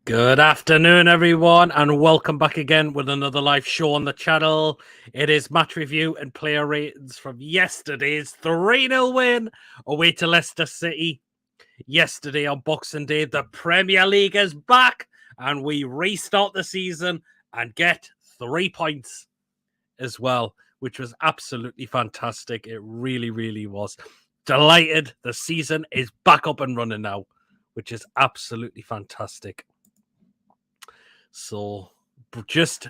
Good afternoon, everyone, and welcome back again with another live show on the channel. It is match review and player ratings from yesterday's 3-0 win away to Leicester City. Yesterday on Boxing Day, the Premier League is back, and we restart the season and get 3 points as well, which was absolutely fantastic. It really, really was. Delighted the season is back up and running now, which is absolutely fantastic. So just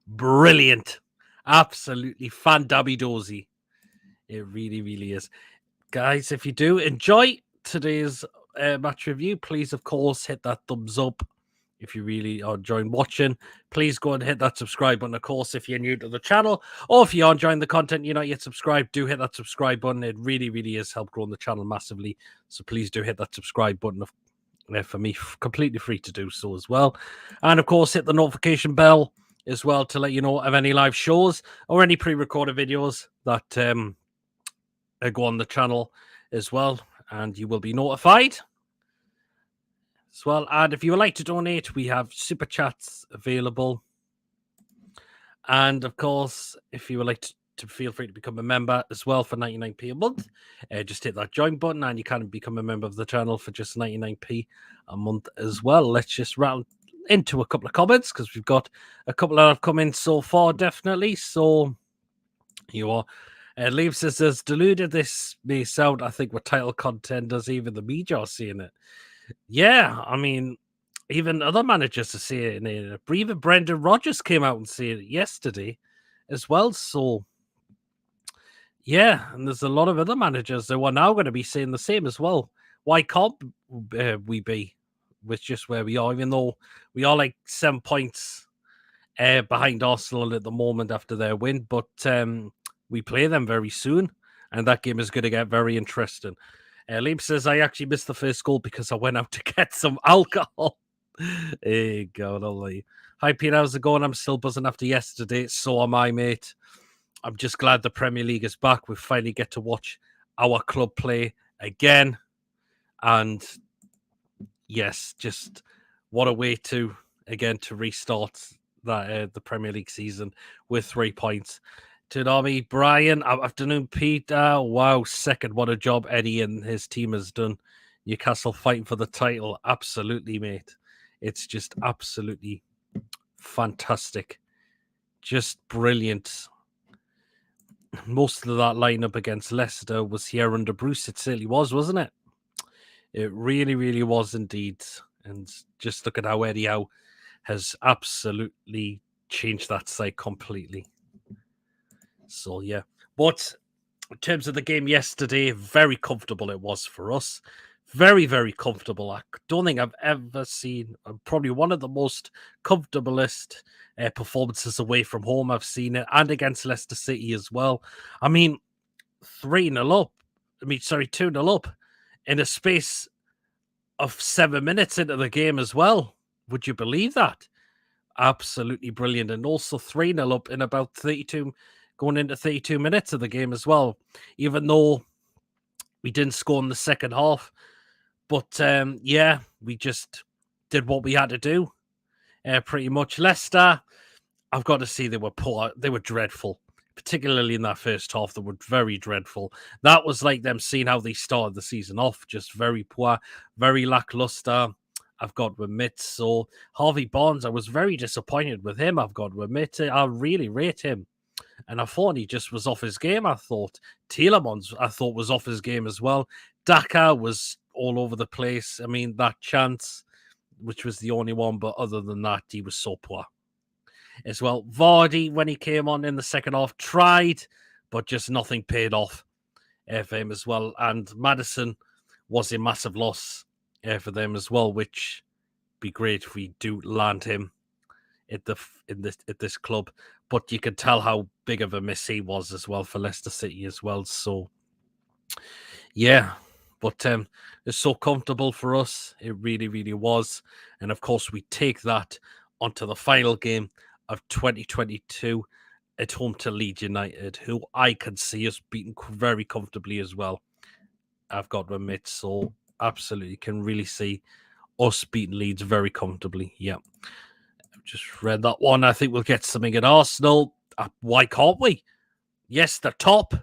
brilliant. Absolutely fan-dabby-dozy. It really, really is. Guys, if you do enjoy today's match review, please, of course, hit that thumbs up. If you really are enjoying watching, please go and hit that subscribe button, of course, if you're new to the channel. Or if you are enjoying the content, you're not yet subscribed, do hit that subscribe button. It really, really has helped grow the channel massively. So please do hit that subscribe button. For me, completely free to do so as well. And of course, hit the notification bell as well to let you know of any live shows or any pre-recorded videos that go on the channel as well, and you will be notified as well. And if you would like to donate, we have super chats available. And of course, if you would like to feel free to become a member as well for 99p a month, just hit that join button and you can become a member of the channel for just 99p a month as well. Let's just round into a couple of comments because we've got a couple that have come in so far, definitely. So you are Leave says, as deluded this may sound, I think we're title contenders, even the media are seeing it. Yeah, I mean, even other managers are seeing it. Even Brendan Rodgers came out and said it yesterday as well. So yeah, and there's a lot of other managers that are now going to be saying the same as well. Why can't we be with just where we are, even though we are like 7 points behind Arsenal at the moment after their win? But we play them very soon, and that game is going to get very interesting. Liam says, I actually missed the first goal because I went out to get some alcohol. There you go. Hi, Peter. How's it going? I'm still buzzing after yesterday. So am I, mate. I'm just glad the Premier League is back. We finally get to watch our club play again. And yes, just what a way to restart that the Premier League season with 3 points. Tsunami, Brian, afternoon, Peter. Wow, second, what a job Eddie and his team has done. Newcastle fighting for the title. Absolutely, mate. It's just absolutely fantastic. Just brilliant. Most of that lineup against Leicester was here under Bruce. It certainly was, wasn't it? It really, really was indeed. And just look at how Eddie Howe has absolutely changed that side completely. So, yeah. But in terms of the game yesterday, very comfortable it was for us. Very, very comfortable. I don't think I've ever seen probably one of the most comfortablest performances away from home I've seen it, and against Leicester City as well. I mean, 3-0 up. 2-0 up in a space of 7 minutes into the game as well. Would you believe that? Absolutely brilliant. And also 3-0 up in about 32, going into 32 minutes of the game as well, even though we didn't score in the second half. But yeah, we just did what we had to do. Pretty much. Leicester, I've got to say they were poor. They were dreadful, particularly in that first half. They were very dreadful. That was like them seeing how they started the season off. Just very poor, very lackluster. I've got to admit. So Harvey Barnes, I was very disappointed with him. I've got to admit it. I really rate him. And I thought he just was off his game. I thought Tielemans, I thought, was off his game as well. Daka was all over the place. I mean, that chance, which was the only one, but other than that, he was so poor as well. Vardy, when he came on in the second half, tried, but just nothing paid off for him as well. And Maddison was a massive loss for them as well, which be great if we do land him at this club. But you can tell how big of a miss he was as well for Leicester City as well. So yeah, but it's so comfortable for us. It really, really was. And of course, we take that onto the final game of 2022 at home to Leeds United, who I can see us beating very comfortably as well. I've got to admit, so absolutely can really see us beating Leeds very comfortably. Yeah. I've just read that one. I think we'll get something at Arsenal. Why can't we? Yes, they're top.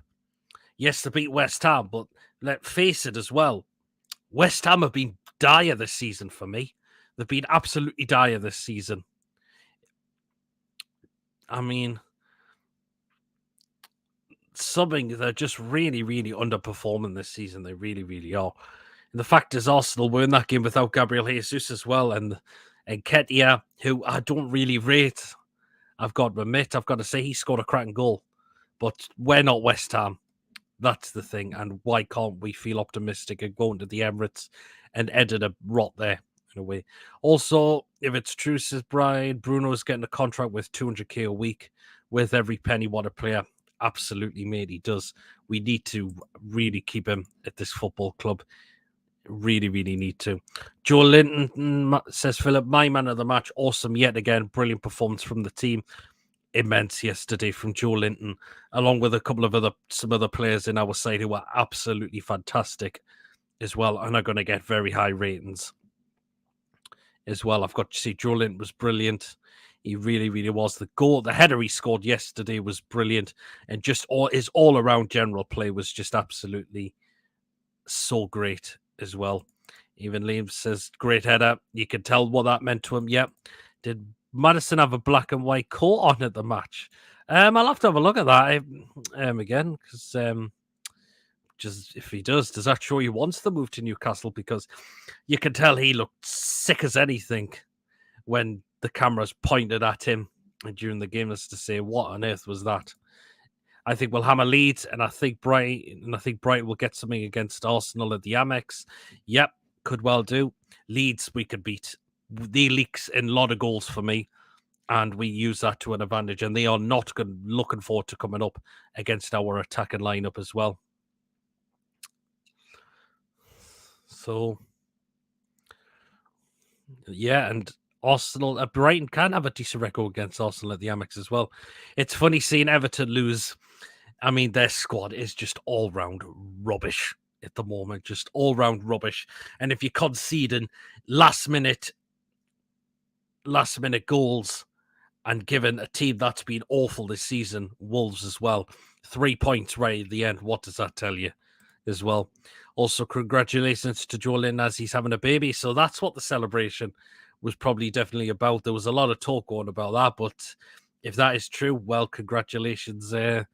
Yes, they beat West Ham, but let's face it as well. West Ham have been dire this season for me. They've been absolutely dire this season. I mean, they're just really, really underperforming this season. They really, really are. And the fact is, Arsenal were in that game without Gabriel Jesus as well, and Ketia, who I don't really rate. I've got to admit, I've got to say he scored a cracking goal, but we're not West Ham. That's the thing, and why can't we feel optimistic and going to the Emirates and edit a rot there in a way? Also, if it's true, says Brian, Bruno's getting a contract with 200k a week with every penny what a player. Absolutely, mate, he does. We need to really keep him at this football club. Really, really need to. Joelinton says, Philip, my man of the match. Awesome yet again. Brilliant performance from the team. Immense yesterday from Joelinton, along with a couple of some other players in our side who were absolutely fantastic as well, and are going to get very high ratings as well. I've got to see Joelinton was brilliant. He really, really was. The header he scored yesterday was brilliant, and just his all-around general play was just absolutely so great as well. Even Liam says, great header. You can tell what that meant to him. Yep. Did Madison have a black and white coat on at the match? I'll have to have a look at that again, because just if he does that show he wants to move to Newcastle? Because you can tell he looked sick as anything when the cameras pointed at him during the game, as to say, what on earth was that? I think we'll hammer Leeds, and I think Brighton will get something against Arsenal at the Amex. Yep, could well do. Leeds we could beat. They leaks in a lot of goals for me, and we use that to an advantage. And they are not looking forward to coming up against our attacking lineup as well. So, yeah, and Arsenal, Brighton can have a decent record against Arsenal at the Amex as well. It's funny seeing Everton lose. I mean, their squad is just all-round rubbish at the moment, just all-round rubbish. And if you're conceding last-minute goals and given a team that's been awful this season, Wolves as well, 3 points right at the end, what does that tell you as well? Also, congratulations to Joelinton as he's having a baby. So that's what the celebration was probably definitely about. There was a lot of talk going about that, but if that is true, well, congratulations to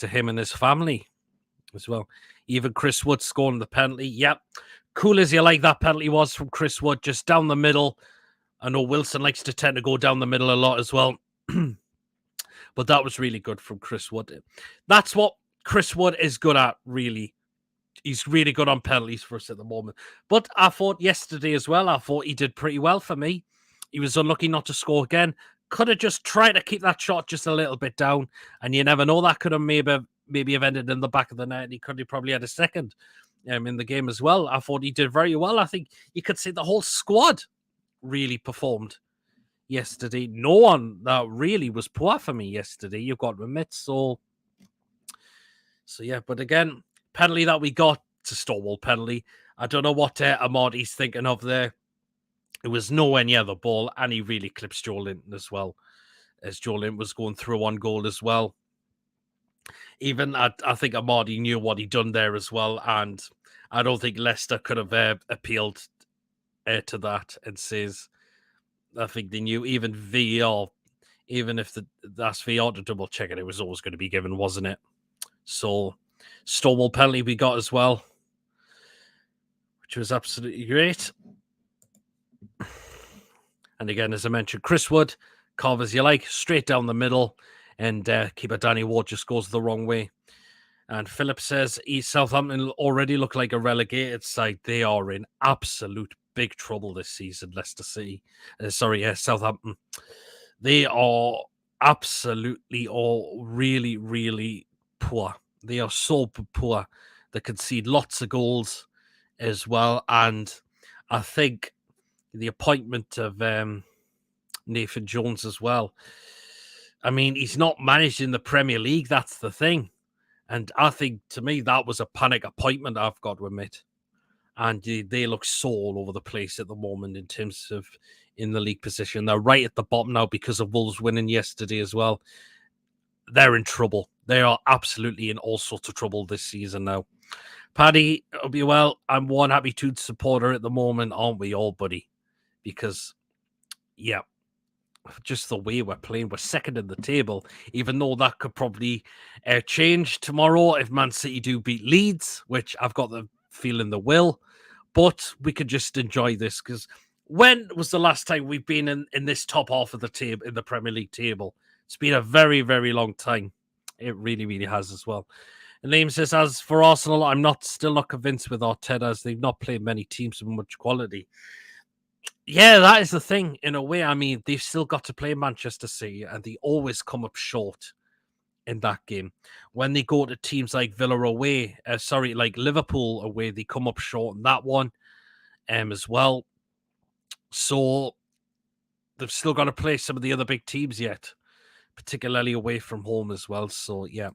him and his family as well. Even Chris Wood scoring the penalty. Yep. Cool as you like that penalty was from Chris Wood, just down the middle. I know Wilson likes to tend to go down the middle a lot as well. But that was really good from Chris Wood. That's what Chris Wood is good at, really. He's really good on penalties for us at the moment. But I thought yesterday as well, I thought he did pretty well for me. He was unlucky not to score again. Could have just tried to keep that shot just a little bit down. And you never know, that could have maybe have ended in the back of the net. He could have probably had a second in the game as well. I thought he did very well. I think you could say the whole squad really performed yesterday. No one that really was poor for me yesterday, you've got to admit. So yeah, but again, penalty that we got, it's a Stonewall penalty. I don't know what Amarty's thinking of there. It was nowhere near the ball, and he really clips Joelinton as well, as Joelinton was going through on goal as well. Even I think Amarty knew what he'd done there as well, and I don't think Leicester could have appealed to that and says, I think they knew even VAR, even if that's VAR to double check it was always going to be given, wasn't it? So, Stonewall penalty we got as well, which was absolutely great. And again, as I mentioned, Chris Wood, carve as you like, straight down the middle, and keeper Danny Ward just goes the wrong way. And Philip says, Southampton already look like a relegated side. They are in absolute big trouble this season, Leicester City. Southampton. They are absolutely all really, really poor. They are so poor. They concede lots of goals as well. And I think the appointment of Nathan Jones as well. I mean, he's not managed in the Premier League. That's the thing. And I think, to me, that was a panic appointment, I've got to admit. and they look so all over the place at the moment in terms of in the league position. They're right at the bottom now because of Wolves winning yesterday as well. They're in trouble. They are absolutely in all sorts of trouble this season now. Paddy, hope you well. I'm one happy Toon supporter at the moment, aren't we all, buddy? Because, yeah, just the way we're playing, we're second in the table, even though that could probably change tomorrow if Man City do beat Leeds, which I've got the feeling they will. But we could just enjoy this because when was the last time we've been in this top half of the table, in the Premier League table? It's been a very, very long time. It really, really has as well. And Liam says, as for Arsenal, I'm still not convinced with Arteta as they've not played many teams of much quality. Yeah, that is the thing in a way. I mean, they've still got to play Manchester City and they always come up short in that game. When they go to teams like Villa away, like Liverpool away, they come up short in that one as well. So they've still got to play some of the other big teams yet, particularly away from home as well. So, yeah.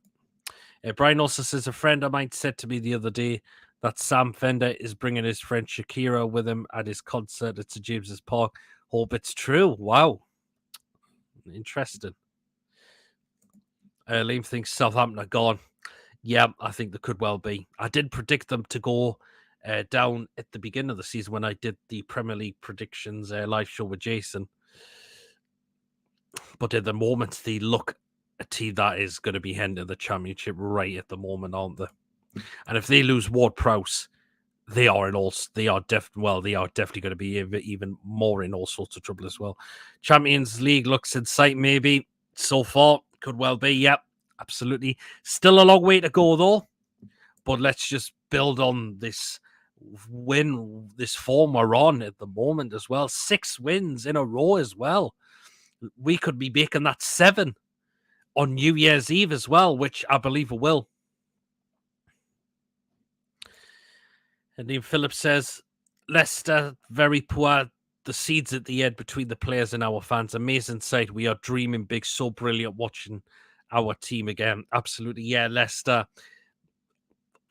Brian also says, a friend of mine said to me the other day that Sam Fender is bringing his friend Shakira with him at his concert at St. James's Park. Hope it's true. Wow. Interesting. Liam thinks Southampton are gone. Yeah, I think they could well be. I did predict them to go down at the beginning of the season when I did the Premier League predictions live show with Jason. But at the moment, they look a team that is going to be heading to the Championship right at the moment, aren't they? And if they lose Ward-Prowse, they are definitely going to be even more in all sorts of trouble as well. Champions League looks in sight, maybe so far. Could well be. Yep, absolutely. Still a long way to go though. But let's just build on this form we're on at the moment as well. 6 wins in a row as well. We could be making that 7 on New Year's Eve as well, which I believe we will. And then Philip says, Leicester, very poor. The seeds at the end between the players and our fans. Amazing sight. We are dreaming big. So brilliant watching our team again. Absolutely. Yeah, Leicester,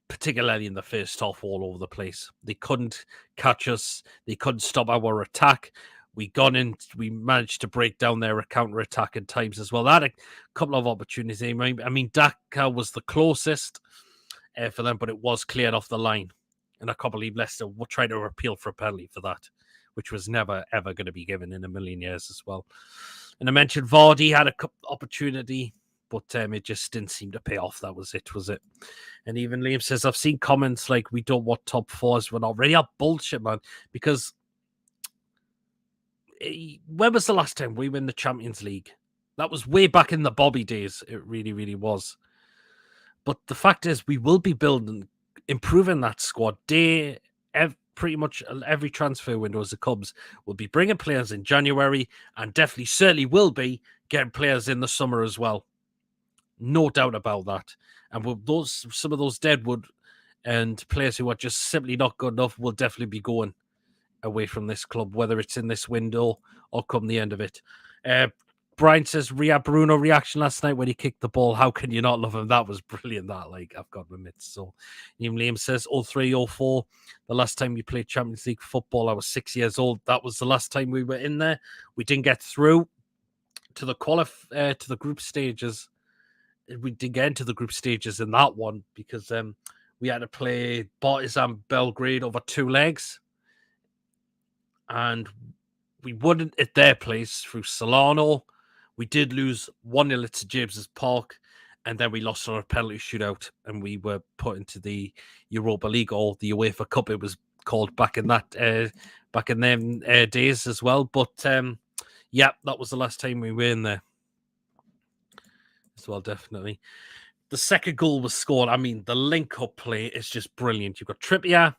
particularly in the first half, all over the place. They couldn't catch us. They couldn't stop our attack. We managed to break down their counter-attack at times as well. They had a couple of opportunities. I mean, Daka was the closest for them, but it was cleared off the line. And I can't believe Leicester will try to appeal for a penalty for that, which was never, ever going to be given in a million years as well. And I mentioned Vardy had a opportunity, but it just didn't seem to pay off. That was it, was it? And even Liam says, I've seen comments like, we don't want top 4s. We're not ready. Oh, bullshit, man. Because when was the last time we were in the Champions League? That was way back in the Bobby days. It really, really was. But the fact is, we will be improving that squad pretty much every transfer window as it comes. We'll be bringing players in January and certainly will be getting players in the summer as well. No doubt about that. And some of those deadwood and players who are just simply not good enough will definitely be going away from this club, whether it's in this window or come the end of it. Brian says, Bruno reaction last night when he kicked the ball. How can you not love him? That was brilliant, that. I've got to admit. So, Liam says, 03, 04, the last time we played Champions League football, I was 6 years old. That was the last time we were in there. We didn't get through to the to the group stages. We didn't get into the group stages in that one because we had to play Partizan Belgrade over 2 legs. And we won at their place through Solano. We did lose 1-0 at St. James's Park, and then we lost on a penalty shootout, and we were put into the Europa League or the UEFA Cup. It was called back in them days as well. But yeah, that was the last time we were in there as well. Definitely, the second goal was scored. I mean, the link-up play is just brilliant. You've got Trippier,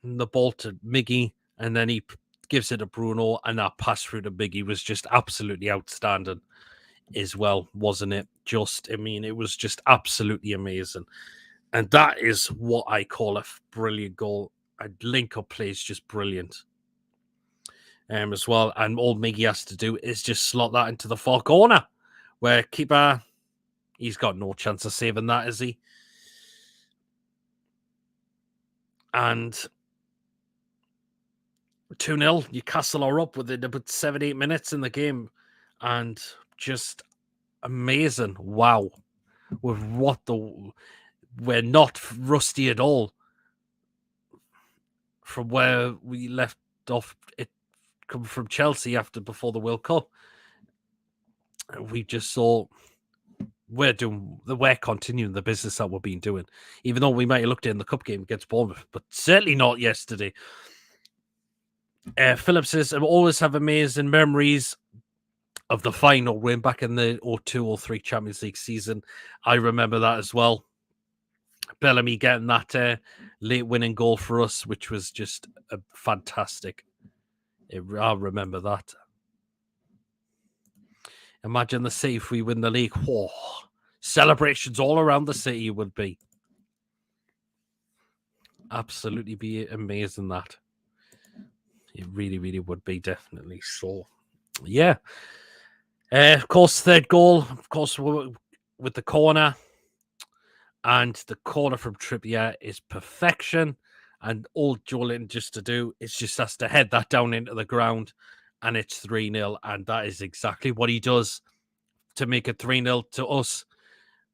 and the ball to Miggy, and then he gives it to Bruno, and that pass through to Miggy was just absolutely outstanding as well, wasn't it? It was just absolutely amazing. And that is what I call a brilliant goal. A link-up play is just brilliant as well. And all Miggy has to do is just slot that into the far corner, where keeper, he's got no chance of saving that, is he? And 2-0. Newcastle are up within about 7-8 minutes in the game. And just amazing. Wow. With we're not rusty at all from where we left off. It come from Chelsea before the World Cup. We just saw we're continuing the business that we've been doing, even though we might have looked in the cup game against Bournemouth, but certainly not yesterday. Philip says, I always have amazing memories of the final win back in the 02-03 Champions League season. I remember that as well. Bellamy getting that late winning goal for us, which was just fantastic. I remember that. Imagine the City if we win the league. Whoa. Celebrations all around the city would be. Absolutely be amazing, that. It really, really would be, definitely. So, yeah. Of course, third goal, of course, with the corner. And the corner from Trippier is perfection. And all Joelinton just to do is just has to head that down into the ground. And it's 3-0. And that is exactly what he does to make it 3-0 to us.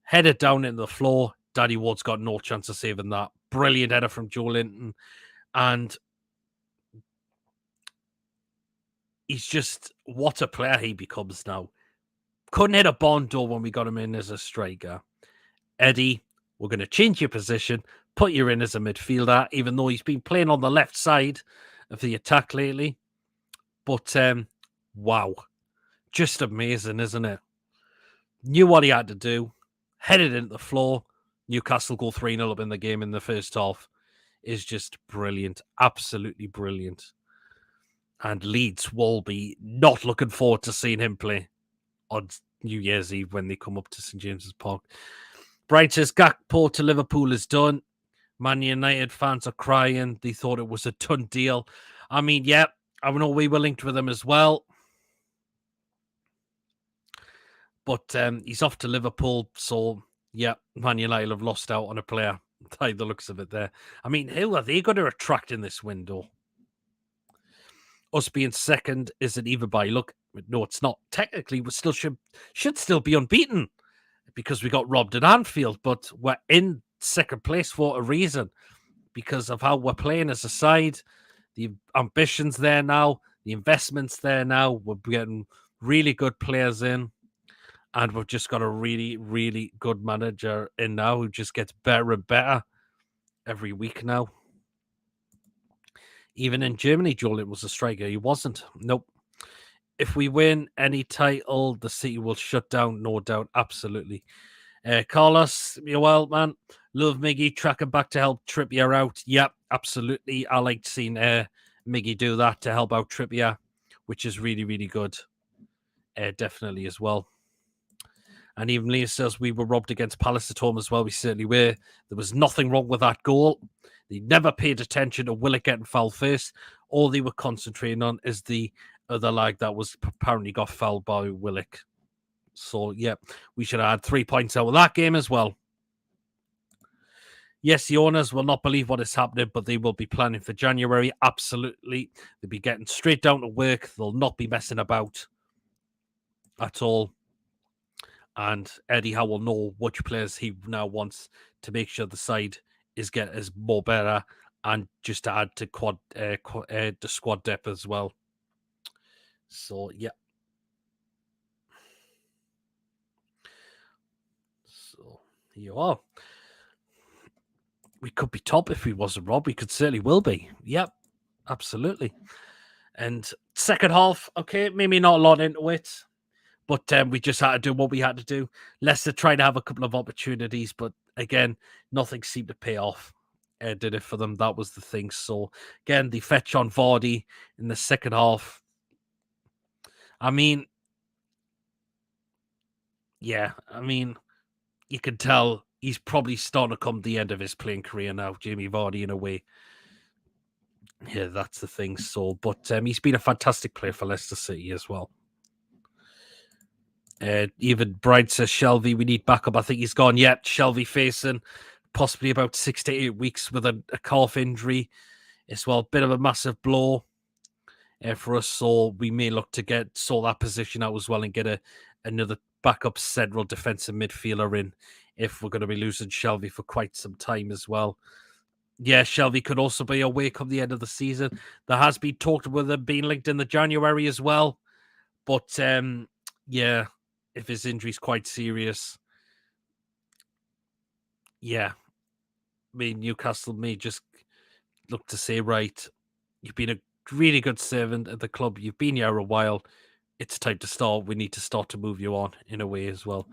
Head it down into the floor. Daddy Ward's got no chance of saving that. Brilliant header from Joelinton. And he's just, what a player he becomes now. Couldn't hit a barn door when we got him in as a striker. Eddie, we're going to change your position, put you in as a midfielder, even though he's been playing on the left side of the attack lately. But, wow. Just amazing, isn't it? Knew what he had to do. Headed into the floor. Newcastle go 3-0 up in the game in the first half. Is just brilliant. Absolutely brilliant. And Leeds will be not looking forward to seeing him play on New Year's Eve when they come up to St James's Park. Bright says, Gakpo to Liverpool is done. Man United fans are crying. They thought it was a done deal. I mean, yeah, I know we were linked with him as well. But he's off to Liverpool. So, yeah, Man United have lost out on a player by the looks of it there. I mean, who are they going to attract in this window? Us being second isn't even by luck. No, it's not. Technically, we still should still be unbeaten because we got robbed at Anfield, but we're in second place for a reason because of how we're playing as a side. The ambition's there now. The investment's there now. We're getting really good players in, and we've just got a really, really good manager in now who just gets better and better every week now. Even in Germany, Joelinton was a striker. He wasn't. Nope. If we win any title, the City will shut down, no doubt. Absolutely. Carlos, you're well, man. Love Miggy tracking back to help Trippier out. Yep, absolutely. I liked seeing Miggy do that to help out Trippier, which is really, really good. Definitely as well. And even Leah says we were robbed against Palace at home as well. We certainly were. There was nothing wrong with that goal. They never paid attention to Willock getting fouled first. All they were concentrating on is the other lag that was apparently got fouled by Willock. So, yeah, we should have had 3 points out of that game as well. Yes, the owners will not believe what is happening, but they will be planning for January. Absolutely. They'll be getting straight down to work. They'll not be messing about at all. And Eddie Howe will know which players he now wants to make sure the side is more better and just to add to the squad depth as well. So, yeah. So, here you are. We could be top if we wasn't Rob. We could certainly will be. Yep, absolutely. And second half, okay, maybe not a lot into it, but we just had to do what we had to do. Leicester tried to have a couple of opportunities, but again, nothing seemed to pay off. Did it for them? That was the thing. So again, the fetch on Vardy in the second half. I mean, yeah, you can tell he's probably starting to come to the end of his playing career now, Jamie Vardy, in a way. Yeah, that's the thing. So, but he's been a fantastic player for Leicester City as well. Even Brian says, Shelby, we need backup. I think he's gone yet. Shelby facing possibly about 6 to 8 weeks with a calf injury as well. Bit of a massive blow. for us. So we may look to sort that position out as well and get another backup central defensive midfielder in if we're going to be losing Shelby for quite some time as well. Yeah, Shelby could also be away come the end of the season. There has been talked with him being linked in the January as well. But yeah, if his injury's quite serious, yeah, I mean, Newcastle may just look to say, right, you've been a really good servant at the club. You've been here a while. It's time to start. We need to start to move you on in a way as well.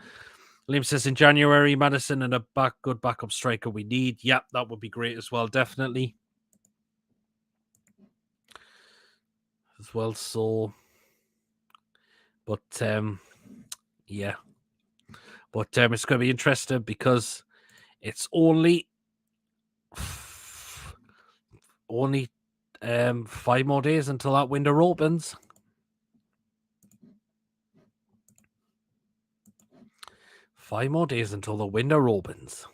Liam says in January, Madison and a good backup striker we need. Yep, that would be great as well, definitely. As well, so, but yeah, but it's going to be interesting because it's only 5 more days until that window opens. 5 more days until the window opens.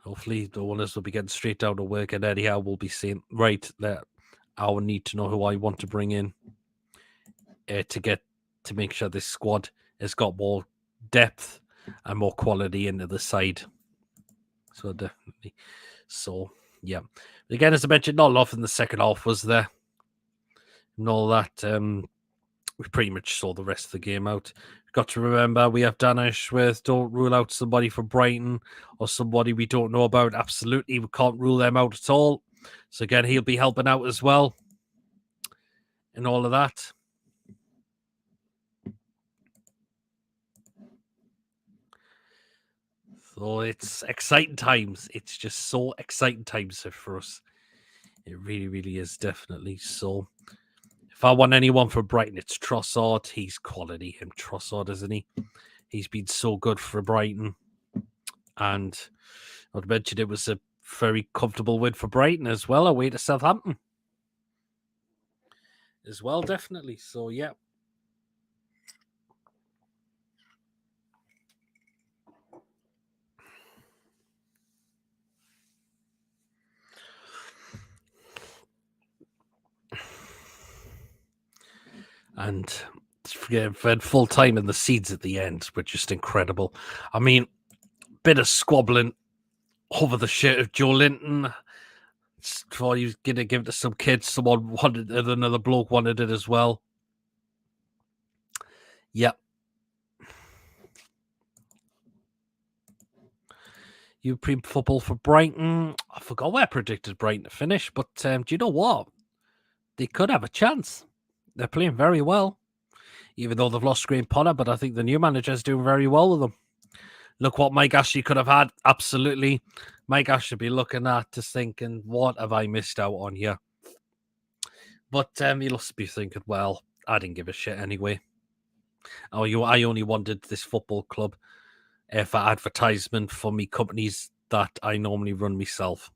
Hopefully, the owners will be getting straight down to work, and anyhow, we'll be saying, right, that I will need to know who I want to bring in to make sure this squad has got more depth and more quality into the side. So definitely. So yeah. Again, as I mentioned, not a lot in the second half was there. And all that. We pretty much saw the rest of the game out. Got to remember we have Dan Ashworth. Don't rule out somebody from Brighton or somebody we don't know about. Absolutely, we can't rule them out at all. So again, he'll be helping out as well. And all of that. So it's exciting times. It's just so exciting times for us. It really, really is, definitely. So if I want anyone for Brighton, it's Trossard. He's quality, him Trossard, isn't he? He's been so good for Brighton. And I'd mention it was a very comfortable win for Brighton as well, away to Southampton. As well, definitely. So, yeah. And for full time, and the seeds at the end were just incredible. I mean, bit of squabbling over the shirt of Joelinton. Before he was going to give it to some kids, someone wanted it, another bloke wanted it as well. Yep. European football for Brighton. I forgot where I predicted Brighton to finish, but do you know what? They could have a chance. They're playing very well, even though they've lost Graham Potter, but I think the new manager is doing very well with them. Look what Mike Ashley could have had. Absolutely. Mike Ashley be looking at, just thinking, what have I missed out on here? But he'll be thinking, well, I didn't give a shit anyway. I only wanted this football club for advertisement for me companies that I normally run myself.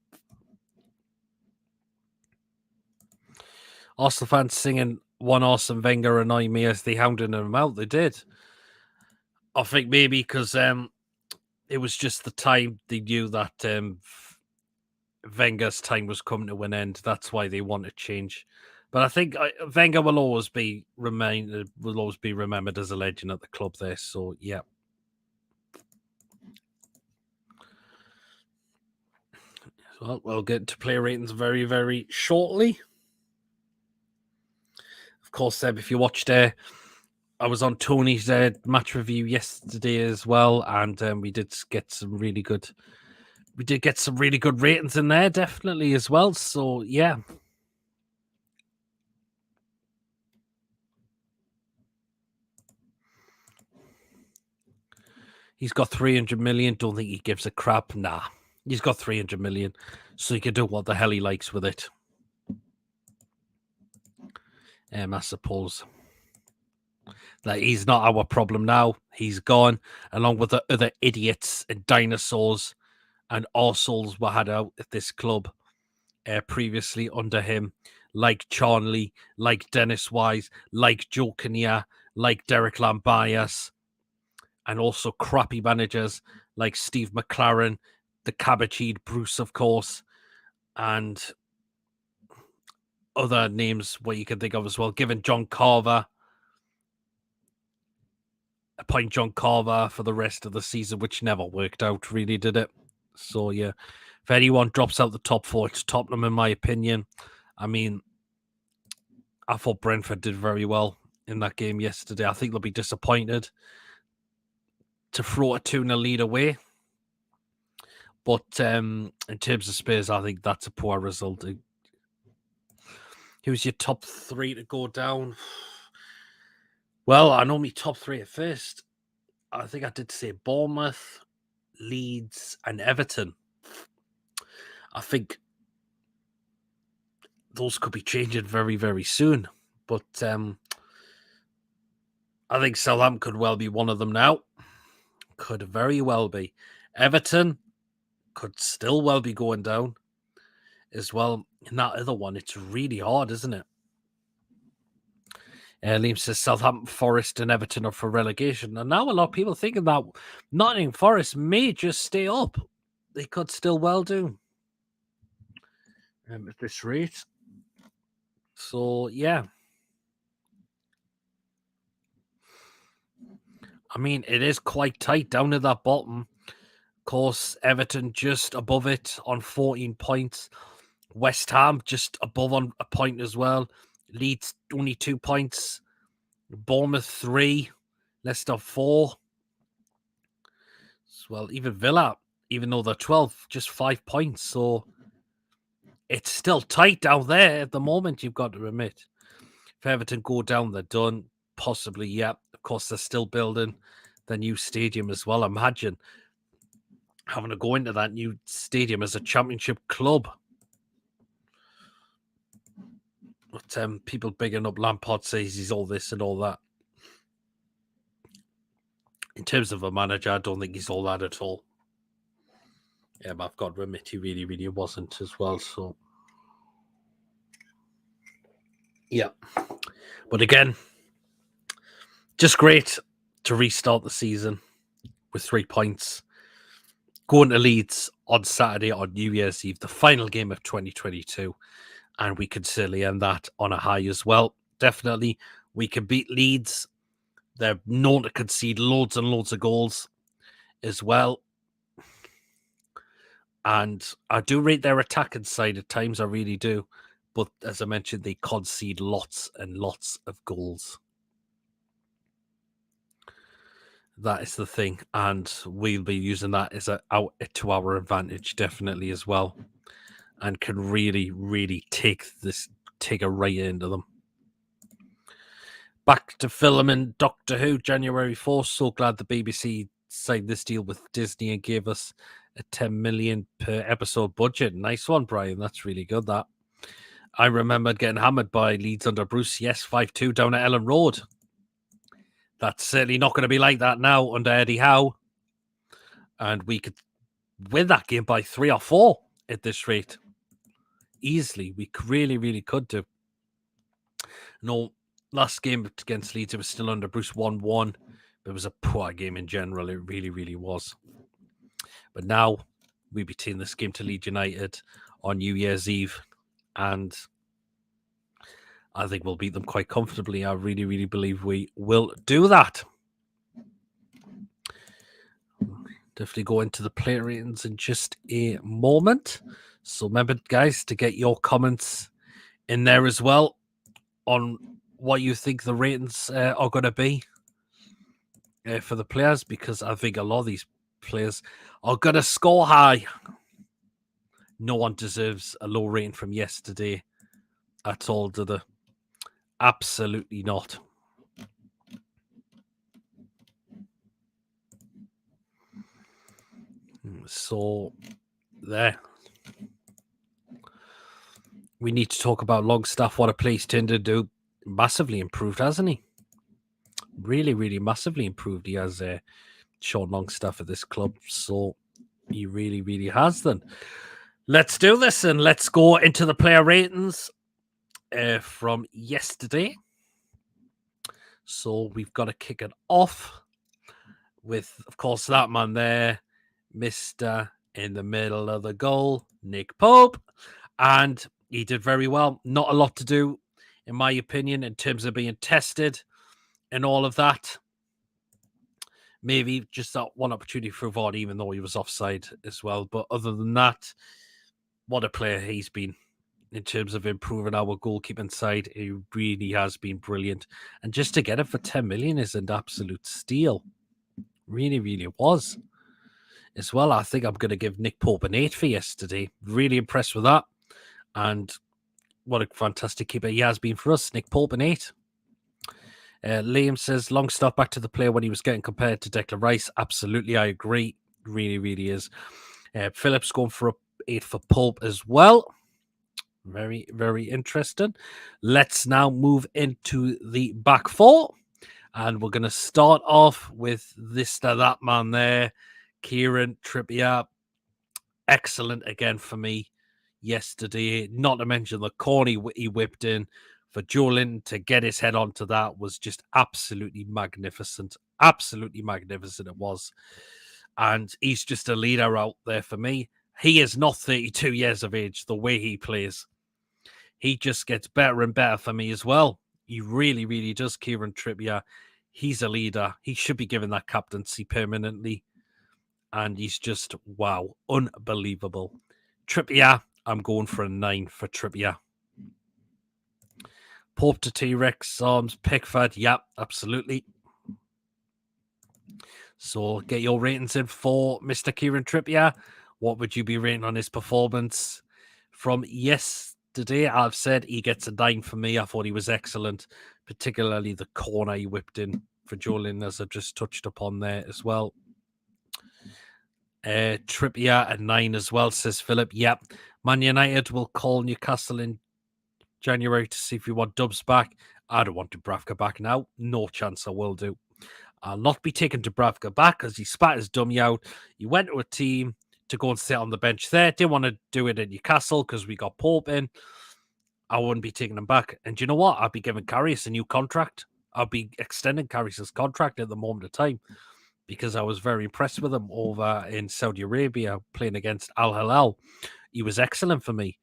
Arsenal fans singing one Arsene Wenger annoy me as they hounded him out. They did. I think maybe because it was just the time they knew that Wenger's time was coming to an end. That's why they want to change. But I think Wenger will always be remembered as a legend at the club there. So yeah. Well, we'll get to player ratings very, very shortly. Of course, if you watched I was on Tony's match review yesterday as well, and we did get some really good ratings in there, definitely as well. So yeah. He's got 300 million. Don't think he gives a crap. Nah. He's got 300 million, so he can do what the hell he likes with it. I suppose. Like, he's not our problem now. He's gone, along with the other idiots and dinosaurs and arseholes we had out at this club previously under him, like Charnley, like Dennis Wise, like Joe Kinnear, like Derek Lambias, and also crappy managers like Steve McLaren, the cabbage-eared Bruce, of course, and other names what you can think of as well. Given John Carver, appoint John Carver for the rest of the season, which never worked out, really, did it? So, yeah, if anyone drops out the top four, it's Tottenham, in my opinion. I mean, I thought Brentford did very well in that game yesterday. I think they'll be disappointed to throw a 2-0 lead away. But in terms of Spurs, I think that's a poor result. Who's your top three to go down? Well, I know my top three at first. I think I did say Bournemouth, Leeds, and Everton. I think those could be changing very, very soon. But I think Southampton could well be one of them now. Could very well be. Everton could still well be going down as well. In that other one, it's really hard, isn't it? Liam says Southampton, Forest, and Everton are for relegation. And now a lot of people thinking that Nottingham Forest may just stay up. They could still well do at this rate. So, yeah. I mean, it is quite tight down at that bottom. Of course, Everton just above it on 14 points. West Ham just above on a point as well. Leeds only 2 points. Bournemouth 3. Leicester 4. Well, even Villa, even though they're 12, just 5 points. So it's still tight down there at the moment, you've got to admit. If Everton go down, they're done. Possibly, yeah. Of course, they're still building the new stadium as well. Imagine having to go into that new stadium as a championship club. But people bigging up Lampard says he's all this and all that. In terms of a manager, I don't think he's all that at all. Yeah, but I've got to admit he really, really wasn't as well. So, yeah. But again, just great to restart the season with 3 points. Going to Leeds on Saturday on New Year's Eve, the final game of 2022. And we could certainly end that on a high as well. Definitely, we can beat Leeds. They're known to concede loads and loads of goals as well. And I do rate their attacking side at times, I really do. But as I mentioned, they concede lots and lots of goals. That is the thing. And we'll be using that as to our advantage, definitely, as well. And can really, really take a right into them. Back to filming Doctor Who, January 4th. So glad the BBC signed this deal with Disney and gave us a 10 million per episode budget. Nice one, Brian. That's really good, that. I remember getting hammered by Leeds under Bruce. Yes, 5-2 down at Ellen Road. That's certainly not going to be like that now under Eddie Howe. And we could win that game by 3 or 4 at this rate. Easily. We really, really could do. No, last game against Leeds, it was still under Bruce 1-1. It was a poor game in general. It really, really was. But now we'll be taking this game to Leeds United on New Year's Eve. And I think we'll beat them quite comfortably. I really, really believe we will do that. Definitely go into the player ratings in just a moment. So remember, guys, to get your comments in there as well on what you think the ratings are going to be for the players, because I think a lot of these players are going to score high. No one deserves a low rating from yesterday at all, do they? Absolutely not. So, there. We need to talk about Longstaff. What a place turned to do. Massively improved, hasn't he? Really, really massively improved. He has Sean Longstaff at this club. So, he really, really has then. Let's do this and let's go into the player ratings from yesterday. So, we've got to kick it off with, of course, that man there, Mr. in the middle of the goal, Nick Pope. And He did very well. Not a lot to do, in my opinion, in terms of being tested and all of that. Maybe just that one opportunity for Vardy, even though he was offside as well. But other than that, what a player he's been in terms of improving our goalkeeping side. He really has been brilliant. And just to get it for 10 million is an absolute steal. Really, really was. As well, I think I'm going to give Nick Pope an 8 for yesterday. Really impressed with that. And what a fantastic keeper he has been for us. Nick Pope an 8. Liam says, long stop back to the player when he was getting compared to Declan Rice. Absolutely, I agree. Really, really is. Phillips going for a 8 for Pope as well. Very, very interesting. Let's now move into the back four. And we're going to start off with that man there, Kieran Trippier. Excellent again for me yesterday. Not to mention the corner he whipped in for Joelinton to get his head onto that was just absolutely magnificent. Absolutely magnificent it was. And he's just a leader out there for me. He is not 32 years of age, the way he plays. He just gets better and better for me as well. He really, really does, Kieran Trippier. He's a leader. He should be given that captaincy permanently. And he's just, wow, unbelievable. Trippier, I'm going for a 9 for Trippier. Pope to T-Rex, Arms, Pickford, yep, absolutely. So get your ratings in for Mr. Kieran Trippier. What would you be rating on his performance from yesterday? I've said he gets a 9 for me. I thought he was excellent, particularly the corner he whipped in for Joelinton, as I just touched upon there as well. Trippier at 9 as well, says Philip. Yep. Man United will call Newcastle in January to see if we want Dubs back. I don't want Dubravka back now. No chance I will do. I'll not be taking Dubravka back because he spat his dummy out. He went to a team to go and sit on the bench there. Didn't want to do it in Newcastle because we got Pope in. I wouldn't be taking him back. And do you know what? I'll be giving Karius a new contract. I'll be extending Karius' contract at the moment of time because I was very impressed with him over in Saudi Arabia playing against Al Hilal. He was excellent for me.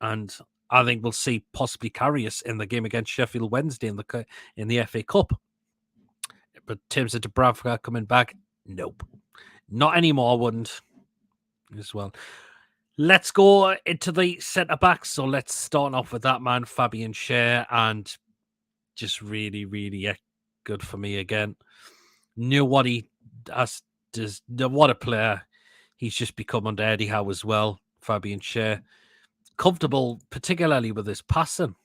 And I think we'll see possibly Karius in the game against Sheffield Wednesday in the FA Cup. But in terms of Dubravka coming back, nope. Not anymore, I wouldn't. As well. Let's go into the centre-backs. So let's start off with that man, Fabian Schär. And just really, really good for me again. Knew what he does. What a player. He's just become under Eddie Howe as well, Fabian Schär. Comfortable, particularly with his passing.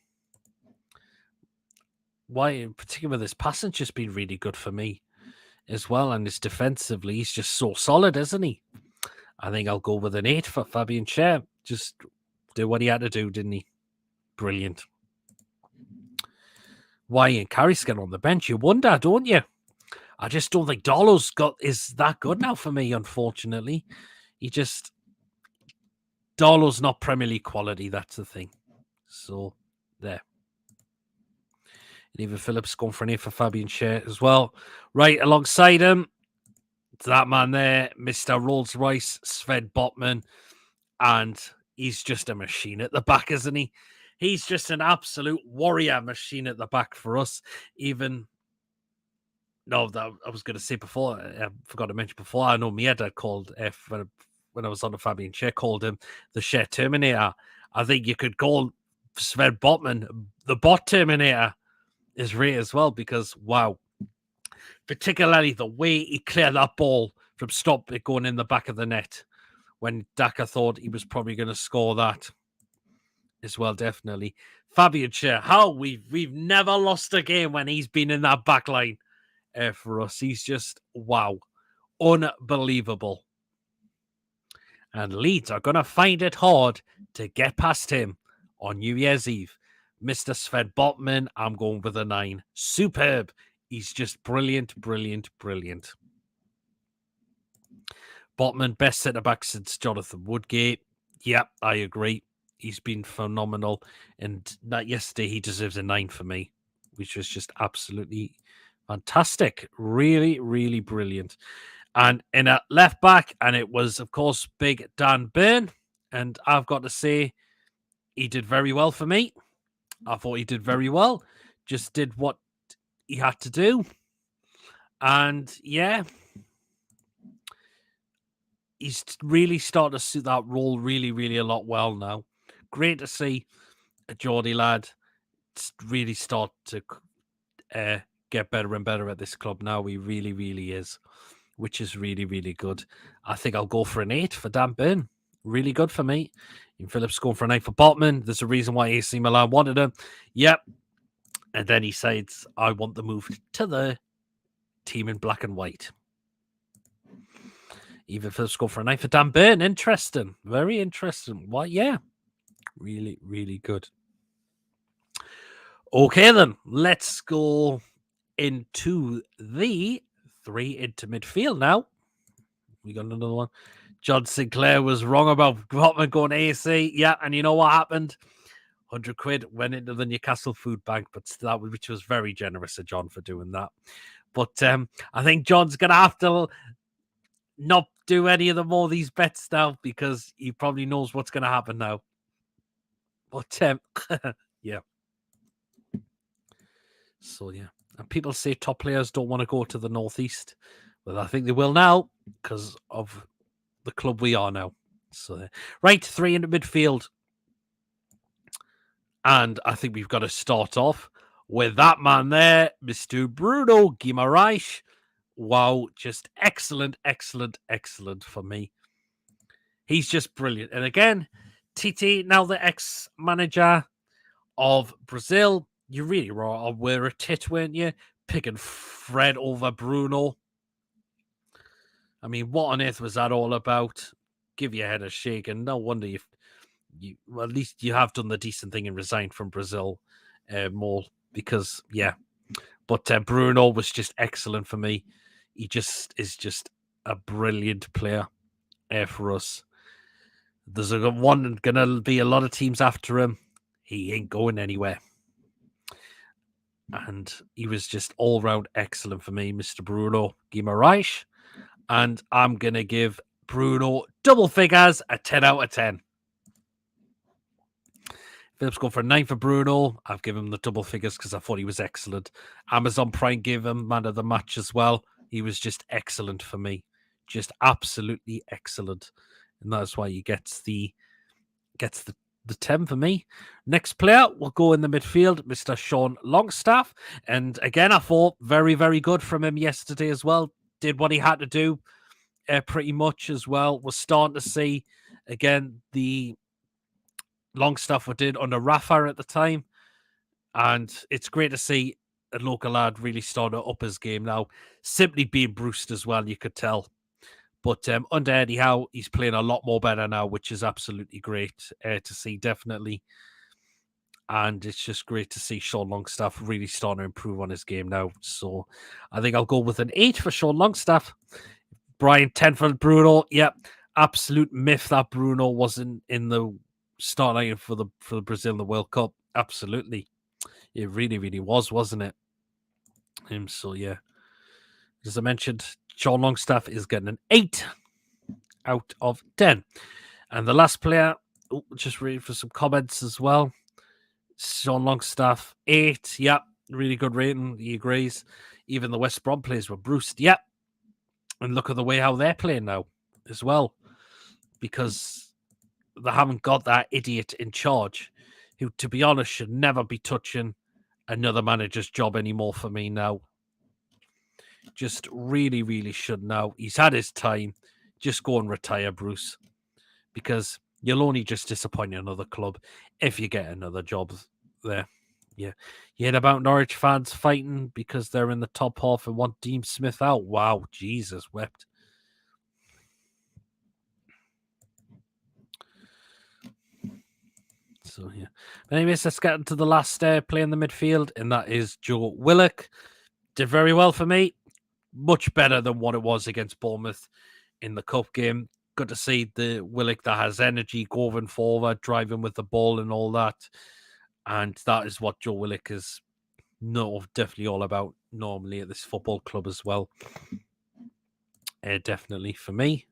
Why, in particular, this passing's just been really good for me as well. And his defensively, he's just so solid, isn't he? I think I'll go with an 8 for Fabian Schär. Just do what he had to do, didn't he? Brilliant. Why Ian Carrick's getting on the bench? You wonder, don't you? I just don't think Darlow's is that good now for me, unfortunately. Darlow's not Premier League quality, that's the thing. So, there. And even Phillips going for an 8 for Fabian Schär as well. Right alongside him, that man there, Mr. Rolls Royce, Sven Botman. And he's just a machine at the back, isn't he? He's just an absolute warrior machine at the back for us. Even, no, that I was going to say before, I forgot to mention before, I know my dad called, when I was on the Fabian Schär, called him the Schär Terminator. I think you could call Sven Botman the Bot Terminator is rare as well because, wow, particularly the way he cleared that ball from stop it going in the back of the net when Daka thought he was probably going to score that as well, definitely. Fabian Schär, how we've never lost a game when he's been in that back line for us. He's just, wow, unbelievable. And Leeds are going to find it hard to get past him on New Year's Eve. Mr. Sven Botman, I'm going with a 9. Superb. He's just brilliant, brilliant, brilliant. Botman, best centre-back since Jonathan Woodgate. Yep, I agree. He's been phenomenal. And that yesterday, he deserves a 9 for me, which was just absolutely fantastic. Really, really brilliant. And in a left-back, and it was, of course, big Dan Burn. And I've got to say, he did very well for me. I thought he did very well. Just did what he had to do. And yeah, he's really started to suit that role really, really a lot well now. Great to see a Geordie lad really start to get better and better at this club now. He really, really is, which is really, really good. I think I'll go for an 8 for Dan Burn. Really good for me. And Phillips going for an 8 for Botman. There's a reason why AC Milan wanted him. Yep. And then he says, I want the move to the team in black and white. Even Phillips going for a 9 for Dan Burn. Interesting. Very interesting. Well, yeah. Really, really good. Okay, then. Let's go into the 3 into midfield now. We got another one. John Sinclair was wrong about Botman going AC. Yeah, and you know what happened? 100 quid went into the Newcastle food bank, but that which was very generous of John for doing that. But I think John's going to have to not do any of the more of these bets now because he probably knows what's going to happen now. But yeah. So yeah. And people say top players don't want to go to the Northeast. Well, I think they will now because of the club we are now. So, right, 3 into midfield. And I think we've got to start off with that man there, Mr. Bruno Guimaraes. Wow, just excellent, excellent, excellent for me. He's just brilliant. And again, Tite, now the ex-manager of Brazil, you really were a tit, weren't you? Picking Fred over Bruno. I mean, what on earth was that all about? Give your head a shake, and no wonder well, at least you have done the decent thing and resigned from Brazil more because, yeah. But Bruno was just excellent for me. He just is just a brilliant player for us. There's going to be a lot of teams after him. He ain't going anywhere. And he was just all round excellent for me, Mr. Bruno Guimaraes. And I'm going to give Bruno double figures, a 10 out of 10. Phillips going for a 9 for Bruno. I've given him the double figures because I thought he was excellent. Amazon Prime gave him man of the match as well. He was just excellent for me. Just absolutely excellent. And that's why he gets the 10 for me. Next player will go in the midfield, Mr. Sean Longstaff. And again, I thought very, very good from him yesterday as well. Did what he had to do pretty much as well. Was starting to see, again, the Longstaff we did under Rafa at the time. And it's great to see a local lad really start to up his game now. Simply being Bruce as well, you could tell. But under Eddie Howe, he's playing a lot more better now, which is absolutely great to see, definitely. And it's just great to see Sean Longstaff really starting to improve on his game now. So I think I'll go with an 8 for Sean Longstaff. Brian, 10 for Bruno. Yep, absolute myth that Bruno wasn't in the start line for the Brazil in the World Cup. Absolutely. It really, really was, wasn't it? So yeah. As I mentioned, Sean Longstaff is getting an 8 out of 10. And the last player, just reading for some comments as well. Sean Longstaff, 8. Yep, really good rating. He agrees. Even the West Brom players were bruised. Yep. And look at the way how they're playing now as well. Because they haven't got that idiot in charge who, to be honest, should never be touching another manager's job anymore for me now. Just really, really should now. He's had his time. Just go and retire, Bruce. Because you'll only just disappoint another club if you get another job there. Yeah. You heard about Norwich fans fighting because they're in the top half and want Dean Smith out. Wow, Jesus wept. So, yeah. But anyways, let's get into the last play in the midfield, and that is Joe Willock. Did very well for me. Much better than what it was against Bournemouth in the cup game. Good to see the Willock that has energy going forward, driving with the ball and all that. And that is what Joe Willock is definitely all about normally at this football club as well. Definitely for me.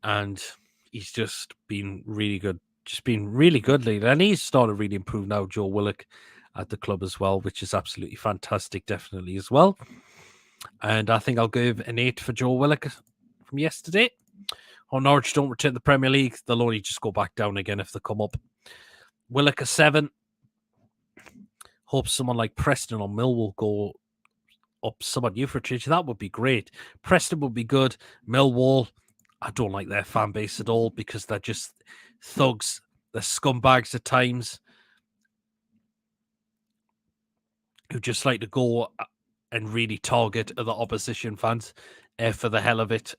And he's just been really good just been really good lately. And he's started to really improve now, Joe Willock, at the club as well, which is absolutely fantastic, definitely as well. And I think I'll give an 8 for Joe Willock from yesterday. Norwich don't return to the Premier League, they'll only just go back down again if they come up. Willock a 7. Hope someone like Preston or Millwall go up someone new for a change. That would be great. Preston would be good. Millwall, I don't like their fan base at all because they're just thugs. They're scumbags at times who just like to go and really target other opposition fans for the hell of it.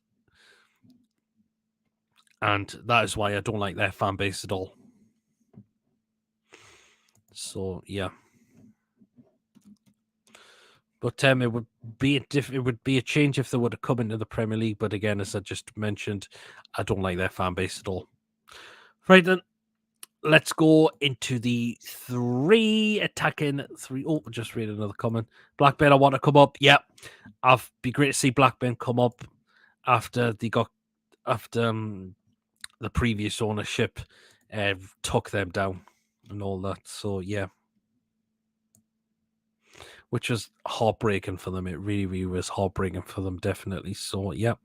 And that is why I don't like their fan base at all. So, yeah. But it would be a change if they would have come into the Premier League. But again, as I just mentioned, I don't like their fan base at all. Right then, let's go into the 3 attacking 3. Oh, just read another comment. Blackburn, I want to come up. Yeah, I'd be great to see Blackburn come up after they got the previous ownership took them down and all that. So yeah. Which was heartbreaking for them. It really, really was heartbreaking for them, definitely. So, yeah.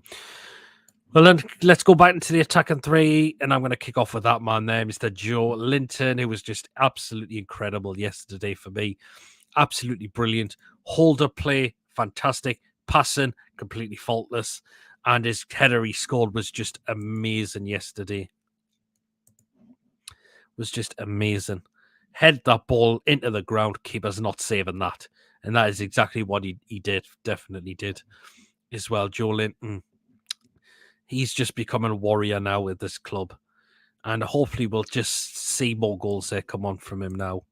Well, then let's go back into the attacking 3, and I'm going to kick off with that man there, Mr. Joelinton, who was just absolutely incredible yesterday for me. Absolutely brilliant. Hold-up play, fantastic. Passing, completely faultless. And his header he scored was just amazing yesterday. Was just amazing. Head that ball into the ground, keeper's not saving that. And that is exactly what he did, definitely did as well. Joelinton, he's just becoming a warrior now with this club. And hopefully we'll just see more goals there come on from him now.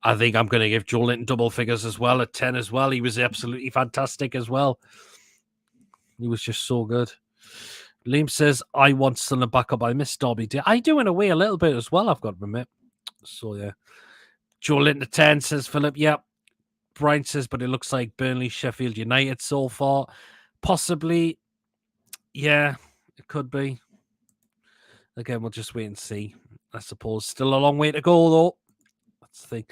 I think I'm going to give Joelinton double figures as well at 10 as well. He was absolutely fantastic as well. He was just so good. Liam says, I want Sunderland back up. I miss Derby. I do in a way a little bit as well, I've got to admit. So, yeah. Joelinton at 10, says Philip. Yep. Brian says, but it looks like Burnley, Sheffield United so far. Possibly. Yeah, it could be. Again, we'll just wait and see, I suppose. Still a long way to go, though. That's the thing.